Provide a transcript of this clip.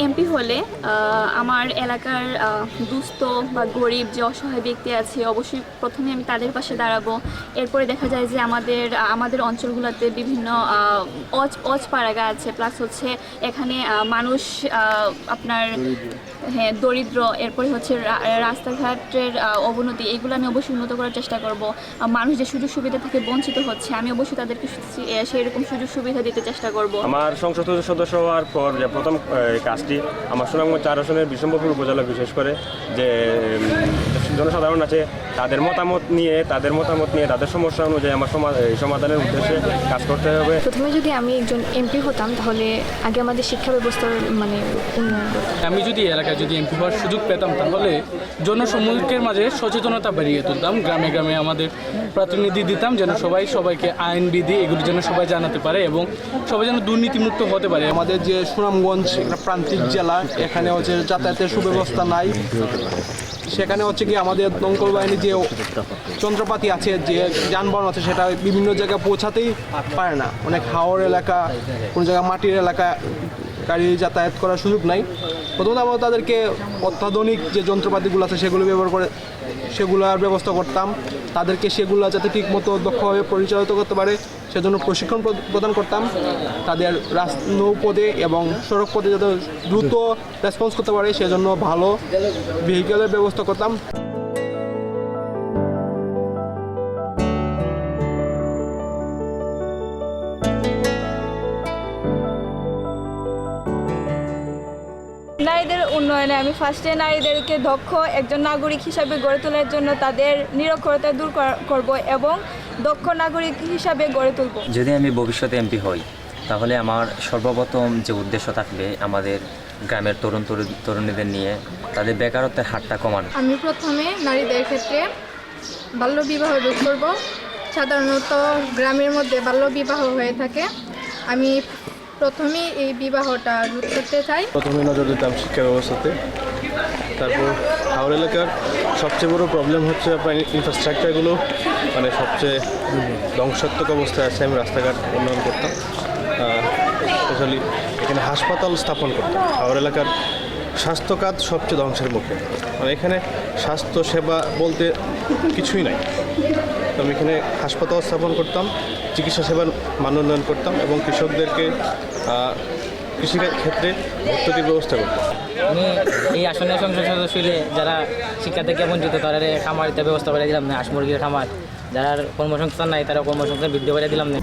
MP হলে আমার এলাকার দুস্থ বা গরিব যে অসহায় ব্যক্তি আছে অবশ্যই প্রথমে আমি তাদের পাশে দাঁড়াবো। এরপরে দেখা যায় যে আমাদের অঞ্চলগুলোতে বিভিন্ন অজপাড়াগা আছে, প্লাস হচ্ছে এখানে মানুষ আপনার হ্যাঁ দরিদ্র, এরপরে হচ্ছে রাস্তাঘাটের অবনতি, এগুলো আমি অবশ্যই উন্নত করার চেষ্টা করব। মানুষ যে সুযোগ সুবিধা থেকে বঞ্চিত হচ্ছে আমি অবশ্যই তাদেরকে সেই রকম সুযোগ সুবিধা দিতে চেষ্টা করব। আমার সংসদ সদস্য হওয়ার পর যে প্রথম কাজটি আমার সুনামগঞ্জ 4 আসনের বিশম্বরপুর উপজেলা বিশেষ করে যে জনসাধারণ আছে তাদের মতামত নিয়ে তাদের সমস্যা অনুযায়ী আমার সমাধানের উদ্দেশ্যে কাজ করতে হবে। প্রথমে যদি আমি একজন এমপি হতাম তাহলে আগে আমাদের শিক্ষা ব্যবস্থার উন্নয়ন করতাম। আমি যদি এলাকায় এমপি হওয়ার সুযোগ পেতাম তাহলে জনসমুখের মাঝে সচেতনতা বাড়িয়ে তুলতাম, গ্রামে গ্রামে আমাদের প্রতিনিধি দিতাম যেন সবাইকে আইন বিধি এগুলি যেন সবাই জানাতে পারে এবং সবাই যেন দুর্নীতিমুক্ত হতে পারে। আমাদের যে সুনামগঞ্জ একটা প্রান্তিক জেলা, এখানে যাতায়াতের সুব্যবস্থা নাই। সেখানে কি আমাদের দমকল বাহিনী যে যন্ত্রপাতি আছে, যে যানবাহন আছে, সেটা বিভিন্ন জায়গায় পৌঁছাতেই পারে না। অনেক হাওর এলাকা, কোনো জায়গায় মাটির এলাকা গাড়ি যাতায়াত করার সুযোগ নাই। প্রথমত আমরা তাদেরকে অত্যাধুনিক যে যন্ত্রপাতিগুলো আছে সেগুলো ব্যবহার করে সেগুলোর ব্যবস্থা করতাম। তাদেরকে সেগুলো যাতে ঠিকমতো দক্ষভাবে পরিচালিত করতে পারে সেজন্য প্রশিক্ষণ প্রদান করতাম। তাদের নৌপথে এবং সড়ক পথে যাতে দ্রুত রেসপন্স করতে পারে সেজন্য ভালো ভেহিকেলের ব্যবস্থা করতাম। নারীদের উন্নয়নে আমি ফার্স্টে নারীদেরকে দক্ষ একজন নাগরিক হিসাবে গড়ে তোলার জন্য তাদের নিরক্ষরতা দূর করব এবং দক্ষ নাগরিক হিসাবে গড়ে তুলব। যদি আমি ভবিষ্যতে এমপি হই তাহলে আমার সর্বপ্রথম যে উদ্দেশ্য থাকবে আমাদের গ্রামের তরুণীদের নিয়ে তাদের বেকারত্বের হারটা কমানো। আমি প্রথমে নারীদের ক্ষেত্রে বাল্যবিবাহ রোধ করব। সাধারণত গ্রামের মধ্যে বাল্যবিবাহ হয়ে থাকে, আমি প্রথমেই এই বিবাহটা রোধ করতে চাই। প্রথমে নজর দিতাম শিক্ষা ব্যবস্থাতে। তারপর হাওড় এলাকার সবচেয়ে বড় প্রবলেম হচ্ছে আপনার ইনফ্রাস্ট্রাকচারগুলো সবচেয়ে ধ্বংসাত্মক অবস্থায় আছে। আমি রাস্তাঘাট উন্নয়ন করতাম, স্পেশালি এখানে হাসপাতাল স্থাপন করতাম। হাওড় এলাকার স্বাস্থ্য খাত সবচেয়ে ধ্বংসের মুখে, এখানে স্বাস্থ্য সেবা বলতে কিছুই নাই। তো আমি এখানে হাসপাতাল স্থাপন করতাম, চিকিৎসা সেবার মান উন্নয়ন করতাম এবং কৃষকদেরকে কৃষিক্ষেত্রে ভর্তুকির ব্যবস্থা করতাম। আমি এই আসনের সংসদ সদস্য হলে যারা শিক্ষা থেকে বঞ্চিত তারা খামারিতে ব্যবস্থা করে দিলাম না, হাঁস মুরগির খামার, যারা কর্মসংস্থান নাই তারা কর্মসংস্থান বৃদ্ধি করে দিলাম না।